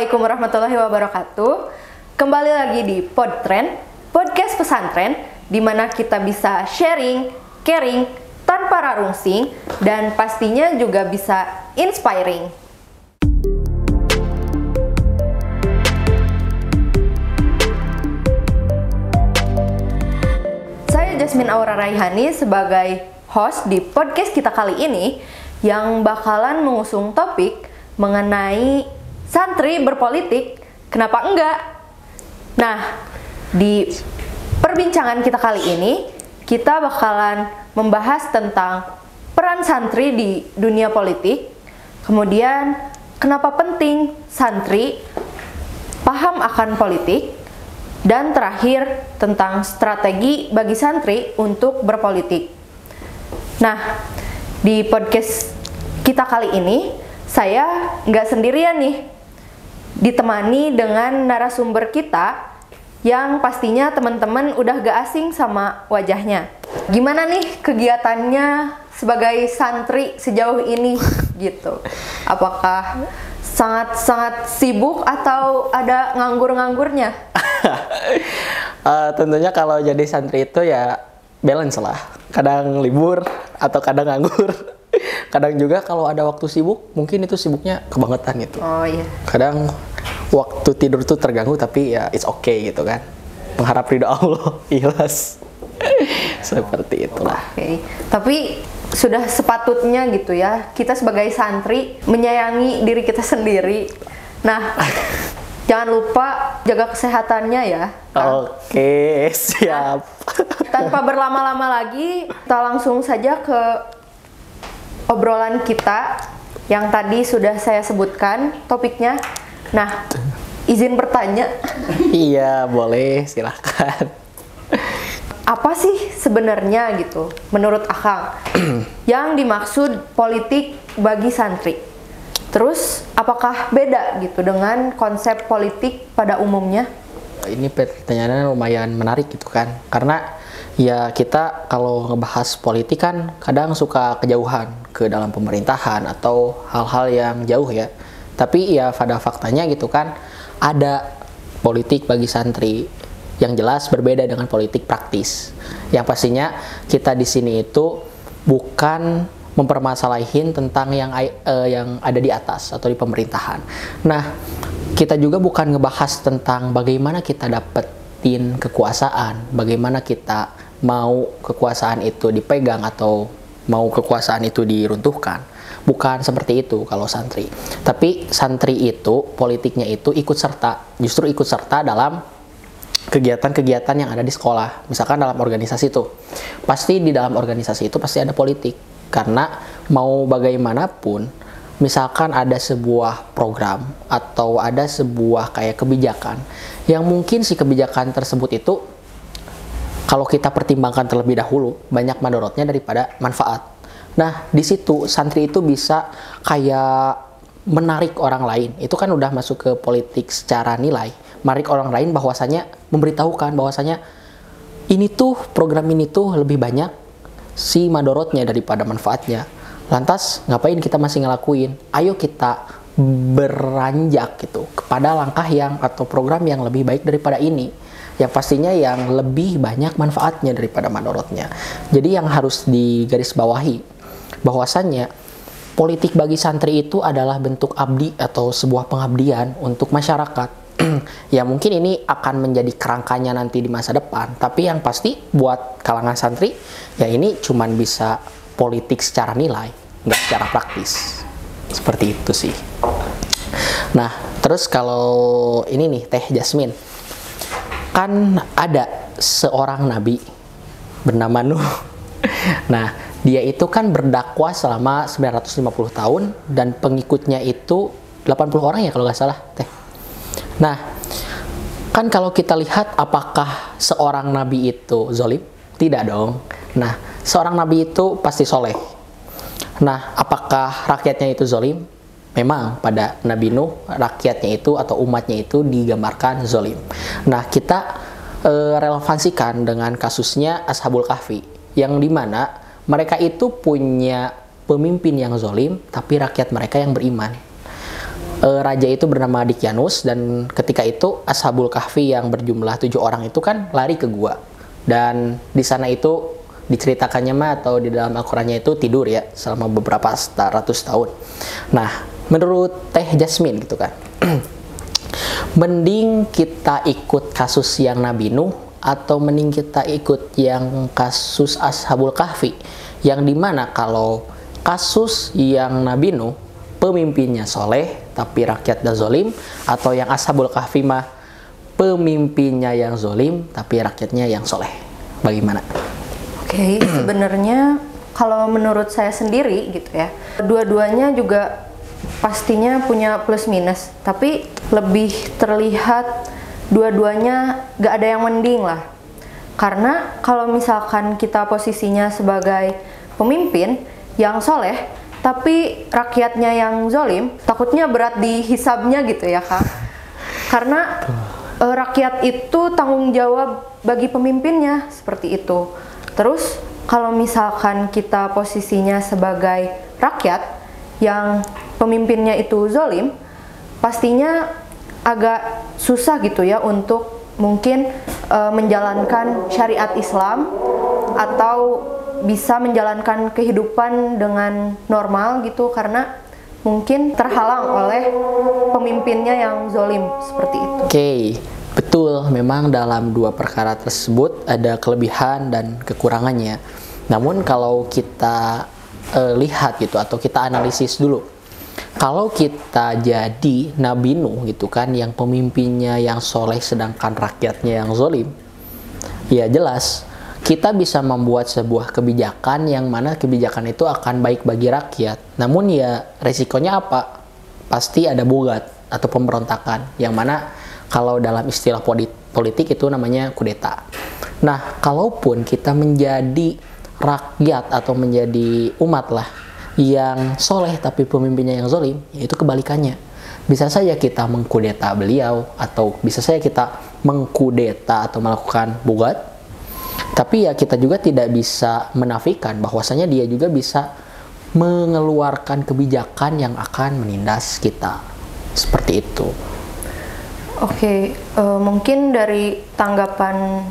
Assalamualaikum warahmatullahi wabarakatuh. Kembali lagi di Podtrend, podcast pesantren, di mana kita bisa sharing, caring, tanpa rarungsing, dan pastinya juga bisa inspiring. Saya Jasmine Aura Raihani sebagai host di podcast kita kali ini yang bakalan mengusung topik mengenai santri berpolitik, kenapa enggak? Nah, di perbincangan kita kali ini, kita bakalan membahas tentang peran santri di dunia politik, kemudian kenapa penting santri paham akan politik, dan terakhir tentang strategi bagi santri untuk berpolitik. Nah, di podcast kita kali ini, saya nggak sendirian nih, ditemani dengan narasumber kita yang pastinya teman-teman udah gak asing sama wajahnya. Gimana nih kegiatannya sebagai santri sejauh ini gitu? Apakah sangat-sangat sibuk atau ada nganggur-nganggurnya? Tentunya kalau jadi santri itu ya balance lah. Kadang libur atau kadang nganggur. Kadang juga kalau ada waktu sibuk, mungkin itu sibuknya kebangetan gitu. Oh iya. Kadang waktu tidur tuh terganggu, tapi ya it's okay gitu kan. Mengharap ridho Allah, ikhlas. Seperti itulah. Okay. Tapi sudah sepatutnya gitu ya, kita sebagai santri menyayangi diri kita sendiri. Nah, jangan lupa jaga kesehatannya ya. Oke, siap. Tanpa berlama-lama lagi, kita langsung saja ke obrolan kita yang tadi sudah saya sebutkan topiknya. Nah, izin bertanya. Iya, boleh, silahkan. Apa sih sebenarnya gitu, menurut Akang, yang dimaksud politik bagi santri? Terus, apakah beda gitu dengan konsep politik pada umumnya? Ini pertanyaannya lumayan menarik gitu kan, karena ya kita kalau ngebahas politik kan kadang suka kejauhan ke dalam pemerintahan atau hal-hal yang jauh ya. Tapi ya pada faktanya gitu kan, ada politik bagi santri yang jelas berbeda dengan politik praktis. Yang pastinya kita di sini itu bukan mempermasalahin tentang yang ada di atas atau di pemerintahan. Nah, kita juga bukan ngebahas tentang bagaimana kita dapetin kekuasaan, bagaimana kita mau kekuasaan itu dipegang atau mau kekuasaan itu diruntuhkan. Bukan seperti itu kalau santri. Tapi santri itu, politiknya itu ikut serta, justru ikut serta dalam kegiatan-kegiatan yang ada di sekolah. Misalkan dalam organisasi itu, pasti di dalam organisasi itu pasti ada politik. Karena mau bagaimanapun, misalkan ada sebuah program atau ada sebuah kayak kebijakan yang mungkin si kebijakan tersebut itu kalau kita pertimbangkan terlebih dahulu banyak madorotnya daripada manfaat. Nah, di situ santri itu bisa kayak menarik orang lain. Itu kan udah masuk ke politik secara nilai. Menarik orang lain bahwasanya memberitahukan bahwasanya ini tuh program ini tuh lebih banyak si madorotnya daripada manfaatnya. Lantas ngapain kita masih ngelakuin? Ayo kita beranjak gitu kepada langkah yang atau program yang lebih baik daripada ini, yang pastinya yang lebih banyak manfaatnya daripada madorotnya. Jadi yang harus digarisbawahi bahwasannya politik bagi santri itu adalah bentuk abdi atau sebuah pengabdian untuk masyarakat. Ya mungkin ini akan menjadi kerangkanya nanti di masa depan, tapi yang pasti buat kalangan santri ya ini cuman bisa politik secara nilai, nggak secara praktis. Seperti itu sih. Nah, terus kalau ini nih Teh Jasmine, kan ada seorang nabi bernama Nuh. Nah, dia itu kan berdakwah selama 950 tahun dan pengikutnya itu 80 orang ya kalau nggak salah, Teh. Nah, kan kalau kita lihat apakah seorang nabi itu zolim? Tidak dong. Nah, seorang nabi itu pasti soleh. Nah, apakah rakyatnya itu zolim? Memang pada Nabi Nuh, rakyatnya itu atau umatnya itu digambarkan zolim. Nah, kita relevansikan dengan kasusnya Ashabul Kahfi, yang dimana mereka itu punya pemimpin yang zolim, tapi rakyat mereka yang beriman. raja itu bernama Dicyanus, dan ketika itu Ashabul Kahfi yang berjumlah 7 orang itu kan lari ke gua. Dan di sana itu diceritakannya mah atau di dalam Al-Qur'annya itu tidur ya selama beberapa ratus tahun. Nah, menurut Teh Jasmine gitu kan. Mending kita ikut kasus yang Nabi Nuh atau mending kita ikut yang kasus Ashabul Kahfi, yang dimana kalau kasus yang Nabi Nuh pemimpinnya soleh tapi rakyatnya zolim, atau yang Ashabul Kahfi mah pemimpinnya yang zolim tapi rakyatnya yang soleh, bagaimana? Oke, sebenarnya kalau menurut saya sendiri gitu ya, dua-duanya juga pastinya punya plus minus, tapi lebih terlihat dua-duanya gak ada yang mending lah. Karena kalau misalkan kita posisinya sebagai pemimpin yang soleh tapi rakyatnya yang zolim, takutnya berat di hisabnya gitu ya Kak. Karena rakyat itu tanggung jawab bagi pemimpinnya, seperti itu. Terus kalau misalkan kita posisinya sebagai rakyat yang pemimpinnya itu zolim, pastinya agak susah gitu ya untuk mungkin menjalankan syariat Islam atau bisa menjalankan kehidupan dengan normal gitu, karena mungkin terhalang oleh pemimpinnya yang zolim, seperti itu. Oke, betul. Memang dalam dua perkara tersebut ada kelebihan dan kekurangannya. Namun kalau kita lihat gitu atau kita analisis dulu, kalau kita jadi Nabi Nuh gitu kan, yang pemimpinnya yang soleh sedangkan rakyatnya yang zolim, ya jelas kita bisa membuat sebuah kebijakan yang mana kebijakan itu akan baik bagi rakyat. Namun ya resikonya apa? Pasti ada bugat atau pemberontakan, yang mana kalau dalam istilah politik itu namanya kudeta. Nah, kalaupun kita menjadi rakyat atau menjadi umat lah yang soleh tapi pemimpinnya yang zolim, yaitu kebalikannya. Bisa saja kita mengkudeta beliau, atau bisa saja kita mengkudeta atau melakukan bugat. Tapi ya kita juga tidak bisa menafikan bahwasanya dia juga bisa mengeluarkan kebijakan yang akan menindas kita. Seperti itu. Oke, mungkin dari tanggapan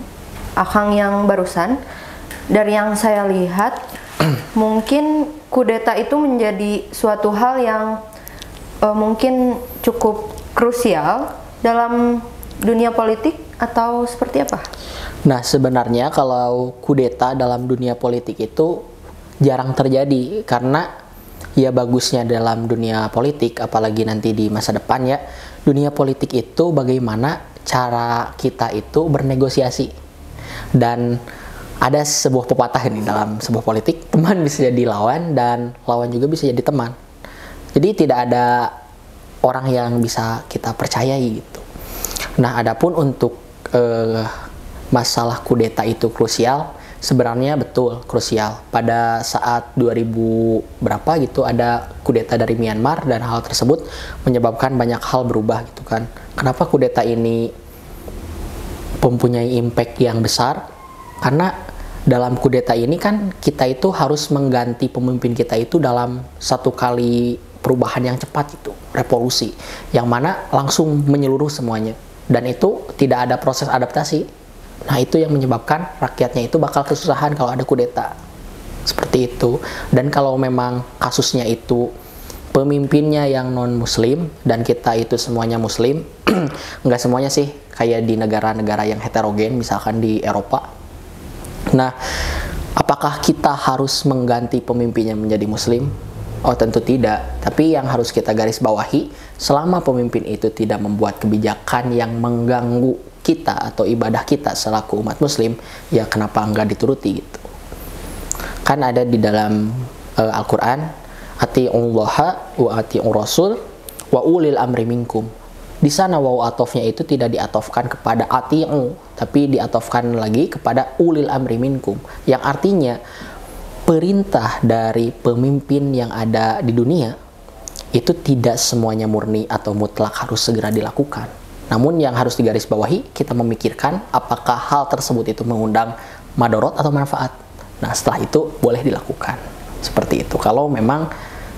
Akang yang barusan, dari yang saya lihat, mungkin kudeta itu menjadi suatu hal yang mungkin cukup krusial dalam dunia politik, atau seperti apa? Nah, sebenarnya kalau kudeta dalam dunia politik itu jarang terjadi, karena ya bagusnya dalam dunia politik, apalagi nanti di masa depan ya, dunia politik itu bagaimana cara kita itu bernegosiasi. Dan ada sebuah pepatah ini dalam sebuah politik, teman bisa jadi lawan dan lawan juga bisa jadi teman. Jadi tidak ada orang yang bisa kita percayai gitu. Nah, adapun untuk masalah kudeta itu krusial, sebenarnya betul krusial. Pada saat 2000 berapa gitu ada kudeta dari Myanmar, dan hal tersebut menyebabkan banyak hal berubah gitu kan. Kenapa kudeta ini mempunyai impact yang besar? Karena dalam kudeta ini kan kita itu harus mengganti pemimpin kita itu dalam satu kali perubahan yang cepat, itu revolusi, yang mana langsung menyeluruh semuanya, dan itu tidak ada proses adaptasi. Nah, itu yang menyebabkan rakyatnya itu bakal kesusahan kalau ada kudeta. Seperti itu. Dan kalau memang kasusnya itu pemimpinnya yang non-muslim dan kita itu semuanya muslim, nggak semuanya sih, kayak di negara-negara yang heterogen, misalkan di Eropa. Nah, apakah kita harus mengganti pemimpinnya menjadi muslim? Oh, tentu tidak. Tapi yang harus kita garis bawahi, selama pemimpin itu tidak membuat kebijakan yang mengganggu kita atau ibadah kita selaku umat muslim, ya kenapa enggak dituruti gitu. Kan ada di dalam Al-Quran, ati'ullaha wa ati'ur rasul wa ulil amri minkum. Di sana waw atofnya itu tidak diatofkan kepada ati'u, tapi diatofkan lagi kepada ulil amri minkum, yang artinya perintah dari pemimpin yang ada di dunia itu tidak semuanya murni atau mutlak harus segera dilakukan. Namun yang harus digarisbawahi, kita memikirkan apakah hal tersebut itu mengundang madorot atau manfaat. Nah, setelah itu boleh dilakukan. Seperti itu. Kalau memang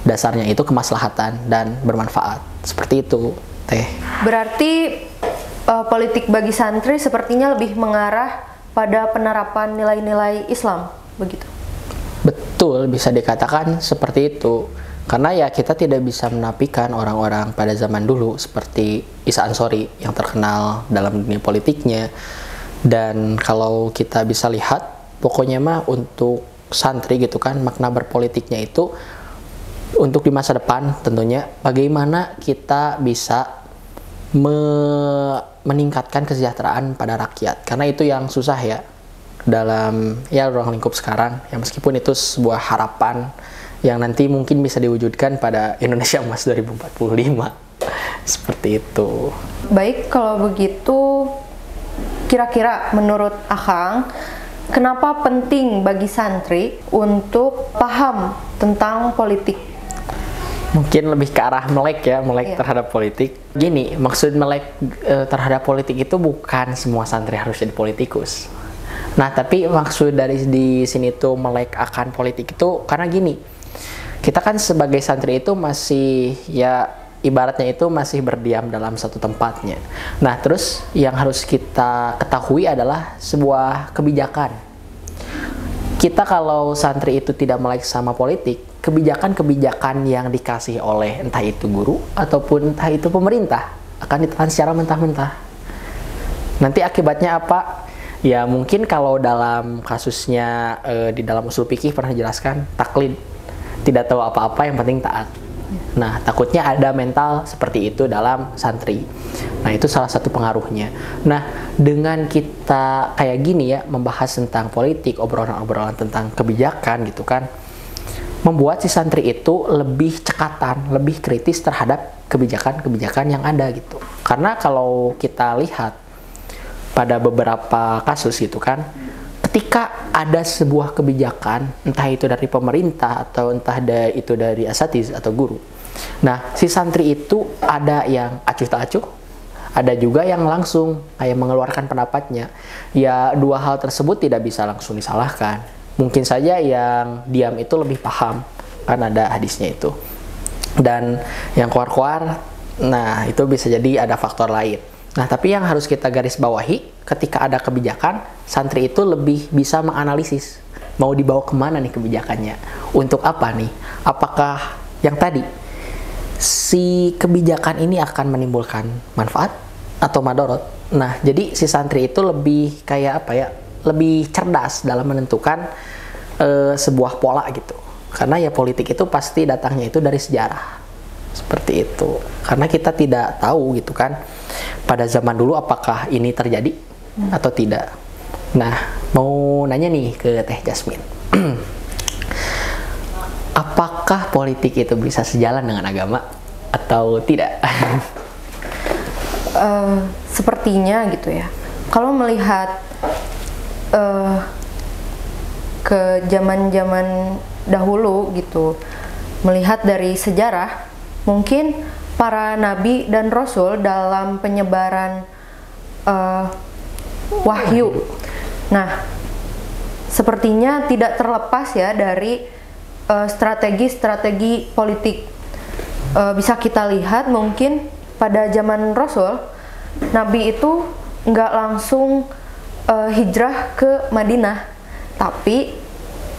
dasarnya itu kemaslahatan dan bermanfaat. Seperti itu, Teh. Berarti politik bagi santri sepertinya lebih mengarah pada penerapan nilai-nilai Islam, begitu? Betul, bisa dikatakan seperti itu. Karena ya kita tidak bisa menafikan orang-orang pada zaman dulu seperti Isa Ansori yang terkenal dalam dunia politiknya. Dan kalau kita bisa lihat, pokoknya mah untuk santri gitu kan, makna berpolitiknya itu untuk di masa depan tentunya bagaimana kita bisa meningkatkan kesejahteraan pada rakyat. Karena itu yang susah ya dalam ya ruang lingkup sekarang, ya meskipun itu sebuah harapan yang nanti mungkin bisa diwujudkan pada Indonesia Emas 2045. Seperti itu. Baik, kalau begitu kira-kira menurut Akang, kenapa penting bagi santri untuk paham tentang politik? Mungkin lebih ke arah melek ya, melek terhadap politik. Gini, maksud melek terhadap politik itu bukan semua santri harus jadi politikus. Nah, tapi maksud dari di sini tuh melek akan politik itu karena gini, kita kan sebagai santri itu masih ya ibaratnya itu masih berdiam dalam satu tempatnya. Nah, terus yang harus kita ketahui adalah sebuah kebijakan. Kita kalau santri itu tidak melek sama politik, kebijakan-kebijakan yang dikasih oleh entah itu guru ataupun entah itu pemerintah akan ditelan secara mentah-mentah. Nanti akibatnya apa? Ya mungkin kalau dalam kasusnya di dalam usul fikih pernah dijelaskan taklid, tidak tahu apa-apa yang penting taat. Nah, takutnya ada mental seperti itu dalam santri. Nah, itu salah satu pengaruhnya. Nah, dengan kita kayak gini ya, membahas tentang politik, obrolan-obrolan tentang kebijakan gitu kan, membuat si santri itu lebih cekatan, lebih kritis terhadap kebijakan-kebijakan yang ada gitu. Karena kalau kita lihat pada beberapa kasus gitu kan, ketika ada sebuah kebijakan, entah itu dari pemerintah atau entah itu dari asatiz atau guru. Nah, si santri itu ada yang acuh tak acuh, ada juga yang langsung kayak mengeluarkan pendapatnya. Ya, dua hal tersebut tidak bisa langsung disalahkan. Mungkin saja yang diam itu lebih paham, kan ada hadisnya itu. Dan yang keluar-keluar, nah itu bisa jadi ada faktor lain. Nah, tapi yang harus kita garis bawahi, ketika ada kebijakan, santri itu lebih bisa menganalisis mau dibawa kemana nih kebijakannya, untuk apa nih, apakah yang tadi si kebijakan ini akan menimbulkan manfaat atau madorot. Nah, jadi si santri itu lebih kayak apa ya, lebih cerdas dalam menentukan sebuah pola gitu, karena ya politik itu pasti datangnya itu dari sejarah. Seperti itu, karena kita tidak tahu gitu kan pada zaman dulu apakah ini terjadi atau tidak. Nah, mau nanya nih ke Teh Jasmine, apakah politik itu bisa sejalan dengan agama atau tidak? Sepertinya gitu ya. Kalau melihat ke zaman-zaman dahulu gitu, melihat dari sejarah, mungkin para nabi dan rasul dalam penyebaran wahyu. Nah, sepertinya tidak terlepas ya dari strategi-strategi politik. Bisa kita lihat mungkin pada zaman rasul, nabi itu nggak langsung hijrah ke Madinah, tapi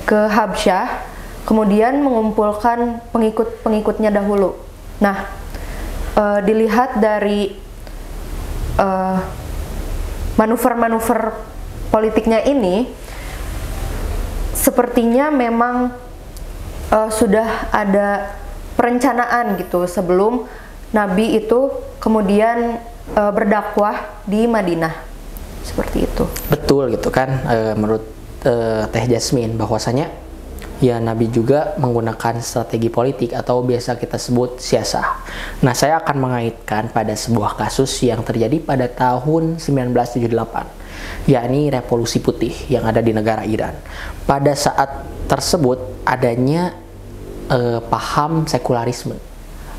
ke Habsyah, kemudian mengumpulkan pengikut-pengikutnya dahulu. Nah, dilihat dari manuver-manuver politiknya ini, sepertinya memang sudah ada perencanaan gitu sebelum Nabi itu kemudian berdakwah di Madinah. Seperti itu. Betul gitu kan, menurut Teh Jasmine, bahwasanya ya Nabi juga menggunakan strategi politik atau biasa kita sebut siasah. Nah, saya akan mengaitkan pada sebuah kasus yang terjadi pada tahun 1978, yakni Revolusi Putih yang ada di negara Iran. Pada saat tersebut adanya paham sekularisme,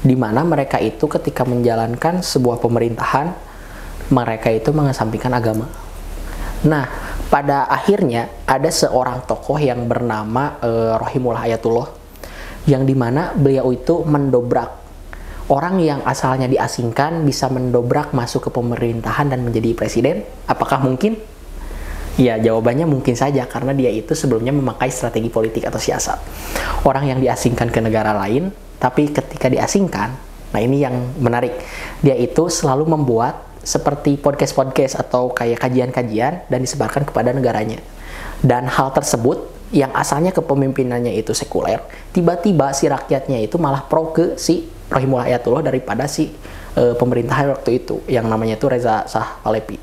di mana mereka itu ketika menjalankan sebuah pemerintahan, mereka itu mengesampingkan agama. Nah, pada akhirnya ada seorang tokoh yang bernama Rohimullah Ayatullah yang dimana beliau itu mendobrak orang yang asalnya diasingkan bisa mendobrak masuk ke pemerintahan dan menjadi presiden. Apakah mungkin? Ya, jawabannya mungkin saja, karena dia itu sebelumnya memakai strategi politik atau siasat. Orang yang diasingkan ke negara lain, tapi ketika diasingkan, nah ini yang menarik, dia itu selalu membuat seperti podcast-podcast atau kayak kajian-kajian dan disebarkan kepada negaranya. Dan hal tersebut yang asalnya kepemimpinannya itu sekuler, tiba-tiba si rakyatnya itu malah pro ke si Rohimullah Ayatullah daripada si pemerintahan waktu itu, yang namanya itu Reza Shah Pahlavi.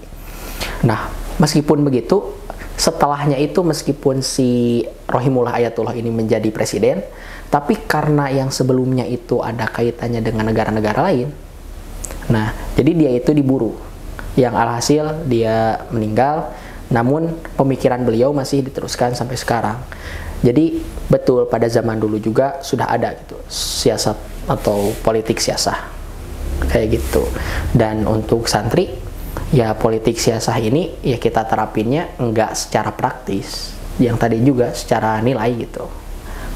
Nah, meskipun begitu, setelahnya itu meskipun si Rohimullah Ayatullah ini menjadi presiden, tapi karena yang sebelumnya itu ada kaitannya dengan negara-negara lain, nah, jadi dia itu diburu. Yang alhasil dia meninggal, namun pemikiran beliau masih diteruskan sampai sekarang. Jadi betul pada zaman dulu juga sudah ada gitu siasat atau politik siasah kayak gitu. Dan untuk santri, ya politik siasah ini ya kita terapinnya enggak secara praktis, yang tadi juga secara nilai gitu,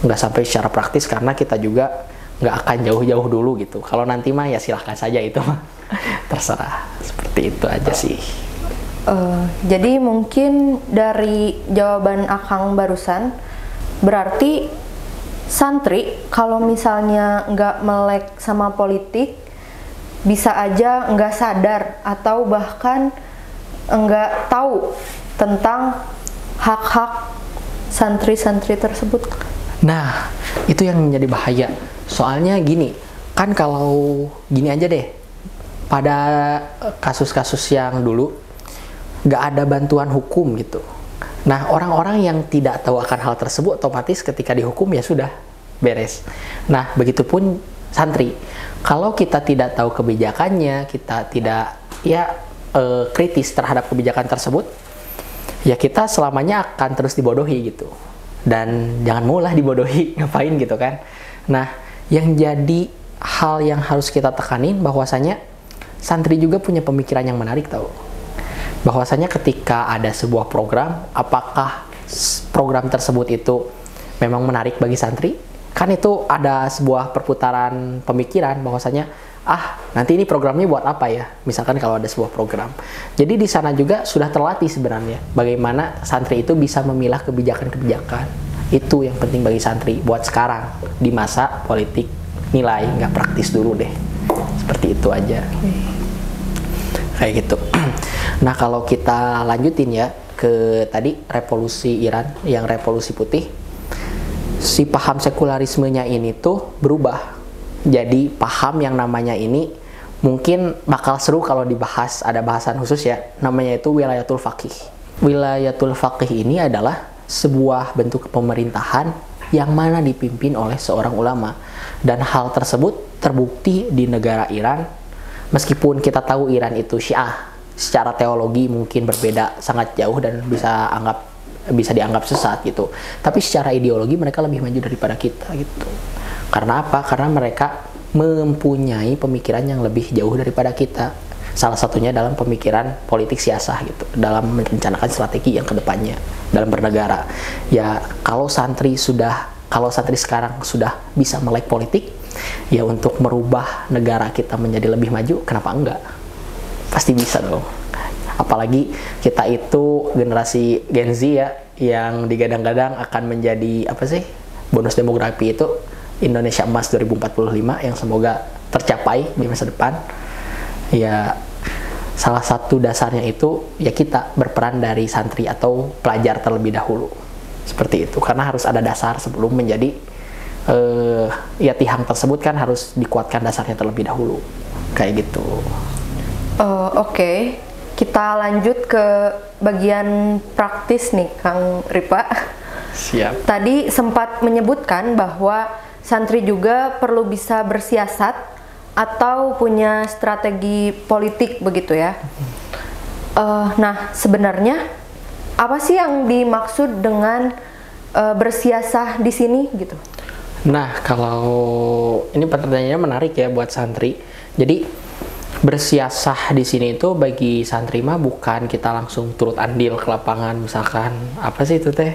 enggak sampai secara praktis karena kita juga nggak akan jauh-jauh dulu gitu. Kalau nanti mah ya silahkan saja, itu mah terserah. Seperti itu aja sih. Jadi mungkin dari jawaban Akang barusan, berarti santri kalau misalnya nggak melek sama politik, bisa aja nggak sadar atau bahkan nggak tahu tentang hak-hak santri-santri tersebut. Nah, itu yang menjadi bahaya. Soalnya gini, kan kalau gini aja deh, pada kasus-kasus yang dulu, nggak ada bantuan hukum gitu. Nah, orang-orang yang tidak tahu akan hal tersebut, otomatis ketika dihukum ya sudah, beres. Nah, begitupun santri. Kalau kita tidak tahu kebijakannya, kita tidak kritis terhadap kebijakan tersebut, ya kita selamanya akan terus dibodohi gitu. Dan jangan maulah dibodohi, ngapain gitu kan. Nah, yang jadi hal yang harus kita tekanin bahwasanya santri juga punya pemikiran yang menarik tahu. Bahwasanya ketika ada sebuah program, apakah program tersebut itu memang menarik bagi santri? Kan itu ada sebuah perputaran pemikiran bahwasanya nanti ini programnya buat apa ya? Misalkan kalau ada sebuah program. Jadi di sana juga sudah terlatih sebenarnya bagaimana santri itu bisa memilah kebijakan-kebijakan. Itu yang penting bagi santri buat sekarang di masa politik nilai, nggak praktis dulu deh. Seperti itu aja. Kayak gitu. Nah, kalau kita lanjutin ya ke tadi revolusi Iran yang revolusi putih, si paham sekularismenya ini tuh berubah. Jadi paham yang namanya ini mungkin bakal seru kalau dibahas, ada bahasan khusus ya, namanya itu wilayatul faqih. Wilayatul faqih ini adalah sebuah bentuk pemerintahan yang mana dipimpin oleh seorang ulama. Dan hal tersebut terbukti di negara Iran. Meskipun kita tahu Iran itu Syiah, secara teologi mungkin berbeda sangat jauh dan bisa dianggap sesat gitu. Tapi secara ideologi mereka lebih maju daripada kita gitu. Karena apa? Karena mereka mempunyai pemikiran yang lebih jauh daripada kita. Salah satunya dalam pemikiran politik siasah gitu, dalam merencanakan strategi yang kedepannya dalam bernegara. Ya kalau santri sekarang sudah bisa melek politik, ya untuk merubah negara kita menjadi lebih maju, kenapa enggak? Pasti bisa dong. Apalagi kita itu generasi Gen Z ya, yang digadang-gadang akan menjadi bonus demografi itu Indonesia Emas 2045 yang semoga tercapai di masa depan. Ya salah satu dasarnya itu ya kita berperan dari santri atau pelajar terlebih dahulu. Seperti itu, karena harus ada dasar sebelum menjadi tihang tersebut kan harus dikuatkan dasarnya terlebih dahulu. Kayak gitu. Oke. Kita lanjut ke bagian praktis nih, Kang Ripa. Siap. Tadi sempat menyebutkan bahwa santri juga perlu bisa bersiasat atau punya strategi politik begitu ya. Nah, sebenarnya apa sih yang dimaksud dengan bersiasah di sini gitu? Nah, kalau ini pertanyaannya menarik ya buat santri. Jadi bersiasah di sini itu bagi santri mah bukan kita langsung turut andil ke lapangan, misalkan apa sih itu teh?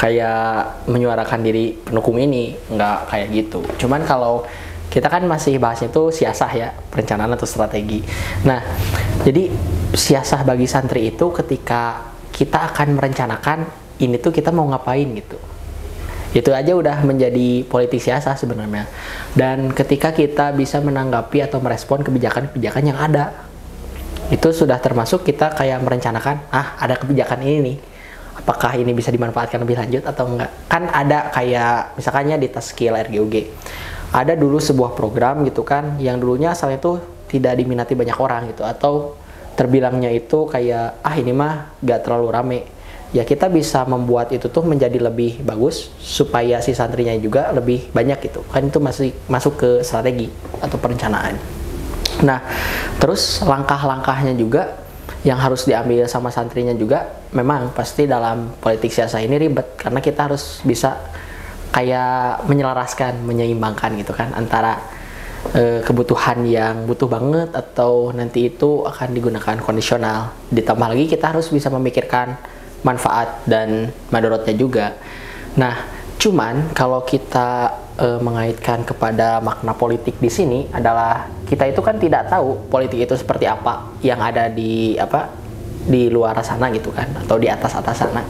kayak menyuarakan diri pendukung ini, nggak kayak gitu. Cuman kalau kita kan masih bahasnya itu siasah ya, perencanaan atau strategi. Nah, jadi siasah bagi santri itu ketika kita akan merencanakan ini tuh kita mau ngapain gitu. Itu aja udah menjadi politik siasah sebenarnya. Dan ketika kita bisa menanggapi atau merespon kebijakan-kebijakan yang ada, itu sudah termasuk kita kayak merencanakan, ada kebijakan ini nih, apakah ini bisa dimanfaatkan lebih lanjut atau enggak. Kan ada kayak misalkannya di Taskil RGUG ada dulu sebuah program gitu kan, yang dulunya asalnya tuh tidak diminati banyak orang gitu, atau terbilangnya itu kayak ini mah gak terlalu rame. Ya kita bisa membuat itu tuh menjadi lebih bagus supaya si santrinya juga lebih banyak gitu kan. Itu masih masuk ke strategi atau perencanaan. Nah, terus langkah-langkahnya juga yang harus diambil sama santrinya juga memang pasti dalam politik siasah ini ribet, karena kita harus bisa kayak menyelaraskan, menyeimbangkan gitu kan antara kebutuhan yang butuh banget atau nanti itu akan digunakan kondisional. Ditambah lagi kita harus bisa memikirkan manfaat dan madorotnya juga. Nah, cuman kalau kita mengaitkan kepada makna politik di sini adalah kita itu kan tidak tahu politik itu seperti apa yang ada di luar sana gitu kan, atau di atas sana.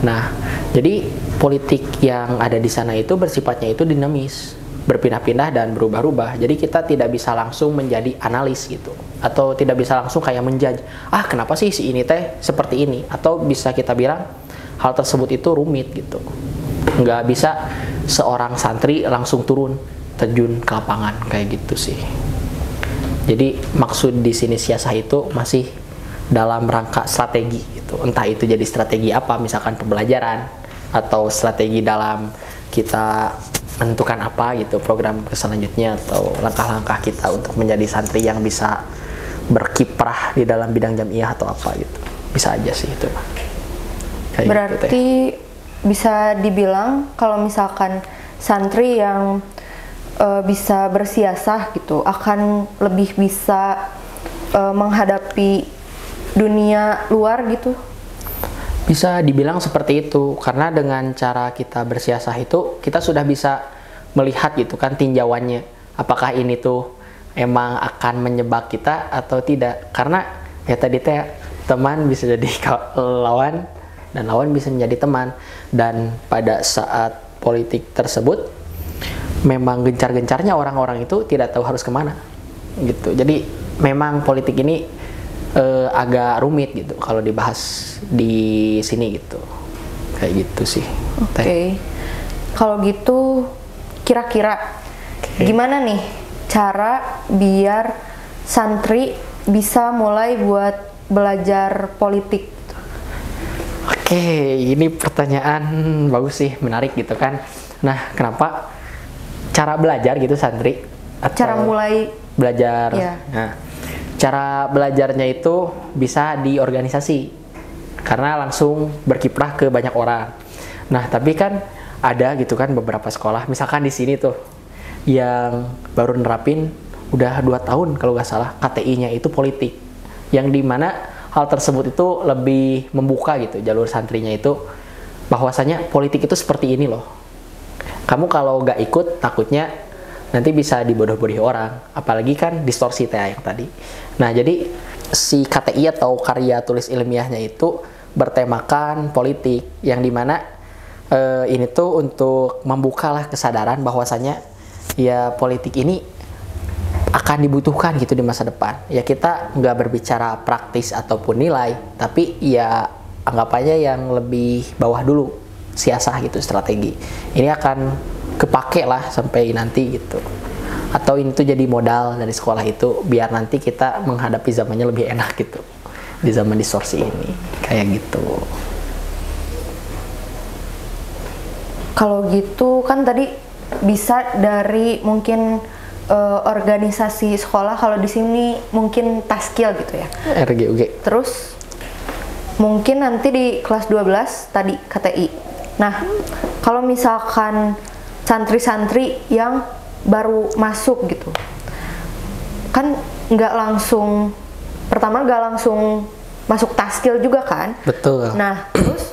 Nah, jadi politik yang ada di sana itu bersifatnya itu dinamis, berpindah-pindah dan berubah-ubah. Jadi kita tidak bisa langsung menjadi analis gitu, atau tidak bisa langsung kayak menjudge, kenapa sih si ini teh seperti ini, atau bisa kita bilang hal tersebut itu rumit gitu. Nggak bisa seorang santri langsung turun terjun ke lapangan kayak gitu sih. Jadi maksud di sini siasah itu masih dalam rangka strategi gitu. Entah itu jadi strategi apa, misalkan pembelajaran, atau strategi dalam kita menentukan apa gitu program selanjutnya, atau langkah-langkah kita untuk menjadi santri yang bisa berkiprah di dalam bidang jamiah atau apa gitu. Bisa aja sih itu. Kayak berarti gitu, bisa dibilang kalau misalkan santri yang bisa bersiasah gitu akan lebih bisa menghadapi dunia luar gitu. Bisa dibilang seperti itu, karena dengan cara kita bersiasah itu kita sudah bisa melihat gitu kan tinjauannya, apakah ini tuh emang akan menyebab kita atau tidak. Karena ya tadi teh teman bisa jadi lawan dan lawan bisa menjadi teman, dan pada saat politik tersebut memang gencar-gencarnya orang-orang itu tidak tahu harus kemana gitu. Jadi memang politik ini agak rumit gitu kalau dibahas di sini gitu, kayak gitu sih. Oke. Kalau gitu kira-kira gimana nih cara biar santri bisa mulai buat belajar politik? Oke, ini pertanyaan bagus sih, menarik gitu kan. Nah, kenapa cara belajar gitu santri? Atau cara mulai belajar. Ya. Nah, cara belajarnya itu bisa di organisasi, karena langsung berkiprah ke banyak orang. Nah, tapi kan ada gitu kan beberapa sekolah, misalkan di sini tuh yang baru nerapin udah 2 tahun kalau nggak salah, KTI-nya itu politik, yang dimana hal tersebut itu lebih membuka gitu jalur santrinya itu, bahwasanya politik itu seperti ini loh. Kamu kalau nggak ikut takutnya nanti bisa dibodoh-bodohi orang, apalagi kan distorsi yang tadi. Nah, jadi si KTI atau karya tulis ilmiahnya itu bertemakan politik, yang dimana ini tuh untuk membukalah kesadaran bahwasanya ya politik ini akan dibutuhkan gitu di masa depan. Ya kita nggak berbicara praktis ataupun nilai, tapi ya anggap aja yang lebih bawah dulu, siasah gitu, strategi. Ini akan kepake lah sampai nanti gitu. Atau ini tuh jadi modal dari sekolah itu biar nanti kita menghadapi zamannya lebih enak gitu, di zaman distorsi ini, kayak gitu. Kalau gitu kan tadi bisa dari mungkin organisasi sekolah, kalau di sini mungkin Taskil gitu ya. RGUG. Terus mungkin nanti di kelas 12 tadi KTI. Nah, kalau misalkan santri-santri yang baru masuk gitu, kan nggak langsung pertama nggak langsung masuk Taskil juga kan? Betul. Nah, terus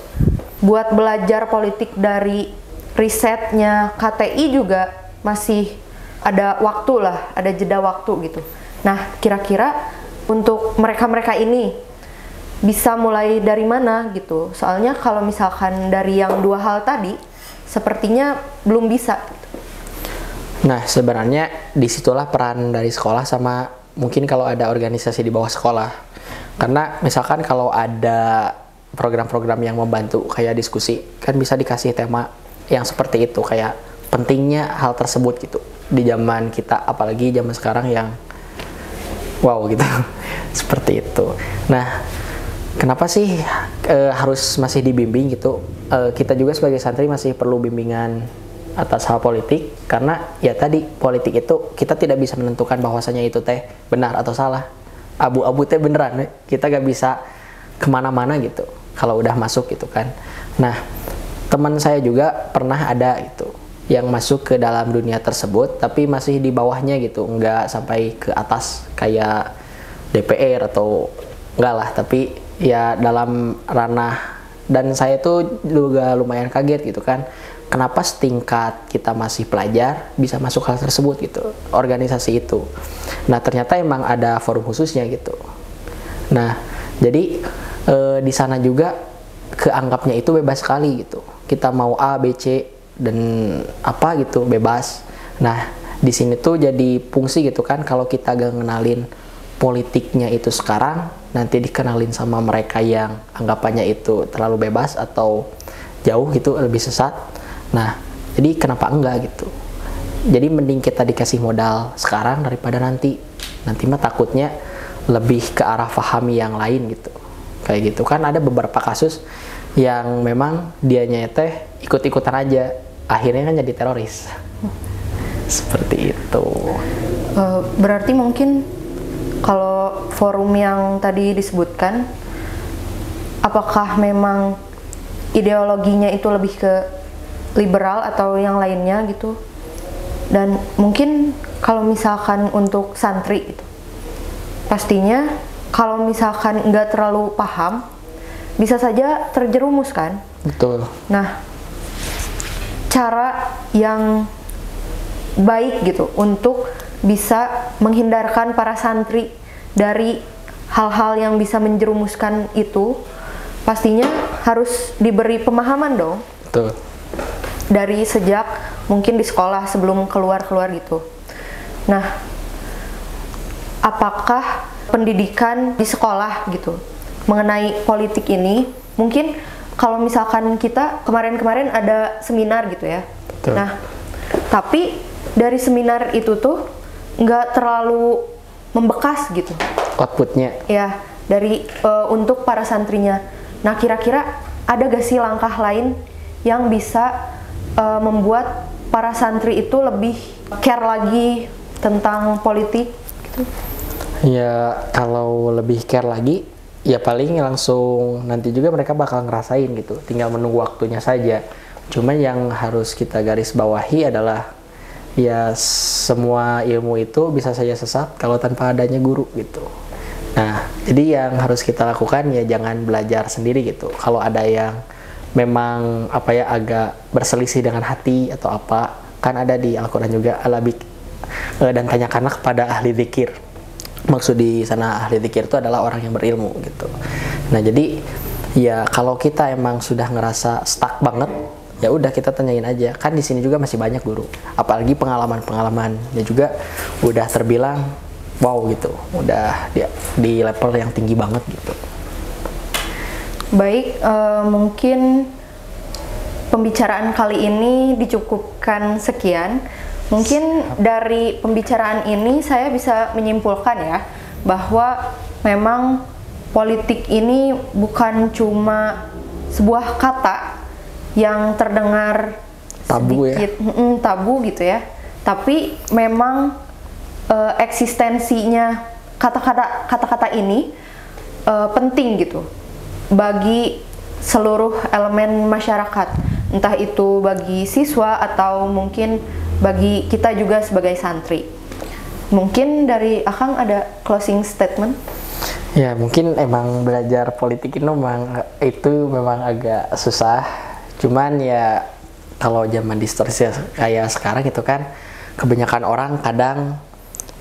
buat belajar politik dari risetnya KTI juga masih ada waktu lah, ada jeda waktu gitu. Nah, kira-kira untuk mereka-mereka ini bisa mulai dari mana gitu? Soalnya kalau misalkan dari yang dua hal tadi, sepertinya belum bisa. Nah, sebenarnya disitulah peran dari sekolah sama mungkin kalau ada organisasi di bawah sekolah. Karena misalkan kalau ada program-program yang membantu kayak diskusi, kan bisa dikasih tema yang seperti itu, kayak pentingnya hal tersebut gitu. Di zaman kita, apalagi zaman sekarang yang wow gitu, seperti itu. Nah, kenapa sih harus masih dibimbing gitu? Kita juga sebagai santri masih perlu bimbingan atas hal politik, karena ya tadi politik itu kita tidak bisa menentukan bahwasanya itu teh benar atau salah. Abu-abu teh beneran, kita gak bisa kemana-mana gitu kalau udah masuk gitu kan. Nah, teman saya juga pernah ada gitu yang masuk ke dalam dunia tersebut tapi masih di bawahnya gitu, nggak sampai ke atas kayak DPR atau enggak lah, tapi ya dalam ranah. Dan saya tuh juga lumayan kaget gitu kan, kenapa setingkat kita masih pelajar bisa masuk hal tersebut gitu, organisasi itu. Nah, ternyata emang ada forum khususnya gitu. Nah, jadi di sana juga keanggapnya itu bebas sekali gitu, kita mau A, B, C dan apa gitu bebas. Nah, di sini tuh jadi fungsi gitu kan, kalau kita gak ngenalin politiknya itu sekarang, nanti dikenalin sama mereka yang anggapannya itu terlalu bebas atau jauh gitu, lebih sesat. Nah, jadi kenapa enggak gitu? Jadi mending kita dikasih modal sekarang daripada nanti mah takutnya lebih ke arah pahami yang lain gitu. Kayak gitu kan, ada beberapa kasus yang memang dianya teh ikut-ikutan aja, akhirnya kan jadi teroris. Seperti itu. Berarti mungkin kalau forum yang tadi disebutkan, apakah memang ideologinya itu lebih ke liberal atau yang lainnya gitu? Dan mungkin kalau misalkan untuk santri gitu, pastinya kalau misalkan nggak terlalu paham, bisa saja terjerumus kan? Betul. Nah, cara yang baik gitu untuk bisa menghindarkan para santri dari hal-hal yang bisa menjerumuskan itu, pastinya harus diberi pemahaman dong. Betul. Dari sejak mungkin di sekolah sebelum keluar gitu. Nah, apakah pendidikan di sekolah gitu mengenai politik ini, mungkin kalau misalkan kita kemarin-kemarin ada seminar gitu ya. Betul. Nah, tapi dari seminar itu tuh nggak terlalu membekas gitu outputnya ya dari untuk para santrinya. Nah, kira-kira ada gak sih langkah lain yang bisa membuat para santri itu lebih care lagi tentang politik gitu? Ya, kalau lebih care lagi, ya paling langsung nanti juga mereka bakal ngerasain gitu, tinggal menunggu waktunya saja. Cuman yang harus kita garis bawahi adalah ya semua ilmu itu bisa saja sesat kalau tanpa adanya guru gitu. Nah, jadi yang harus kita lakukan ya jangan belajar sendiri gitu. Kalau ada yang memang agak berselisih dengan hati atau apa, kan ada di Al-Quran juga, dan tanyakanlah kepada ahli dzikir. Maksud di sana ahli dzikir itu adalah orang yang berilmu gitu. Nah, jadi ya kalau kita emang sudah ngerasa stuck banget, ya udah kita tanyain aja. Kan di sini juga masih banyak guru. Apalagi pengalaman-pengalamannya juga udah terbilang wow gitu. Udah di level yang tinggi banget gitu. Baik, mungkin pembicaraan kali ini dicukupkan sekian. Mungkin dari pembicaraan ini saya bisa menyimpulkan ya bahwa memang politik ini bukan cuma sebuah kata yang terdengar tabu sedikit tabu gitu ya, tapi memang eksistensinya kata-kata ini penting gitu bagi seluruh elemen masyarakat, entah itu bagi siswa atau mungkin bagi kita juga sebagai santri. Mungkin dari Akang ada closing statement? Ya mungkin emang belajar politik itu memang agak susah. Cuman ya kalau zaman distorsi kayak sekarang itu kan kebanyakan orang kadang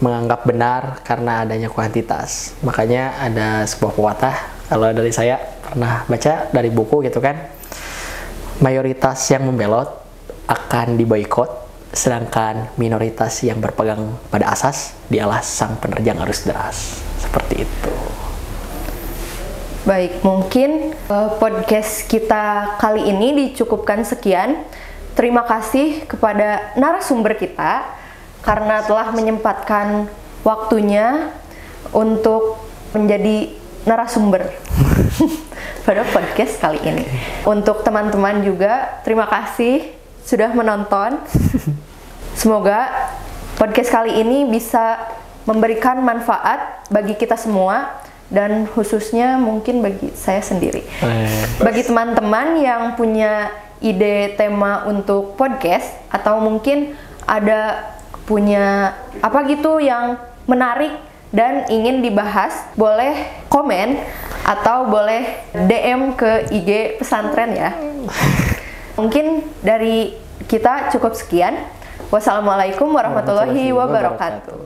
menganggap benar karena adanya kuantitas. Makanya ada sebuah pepatah, kalau dari saya pernah baca dari buku gitu kan, mayoritas yang membelot akan diboikot, sedangkan minoritas yang berpegang pada asas dialah sang penerjang arus deras. Seperti itu. Baik, mungkin podcast kita kali ini dicukupkan sekian. Terima kasih kepada narasumber kita karena telah menyempatkan waktunya untuk menjadi narasumber pada podcast kali ini. Untuk teman-teman juga, terima kasih sudah menonton. Semoga podcast kali ini bisa memberikan manfaat bagi kita semua, dan khususnya mungkin bagi saya sendiri. Bagi teman-teman yang punya ide tema untuk podcast atau mungkin ada punya apa gitu yang menarik dan ingin dibahas, boleh komen atau boleh DM ke IG pesantren ya. Mungkin dari kita cukup sekian. Wassalamualaikum warahmatullahi wabarakatuh.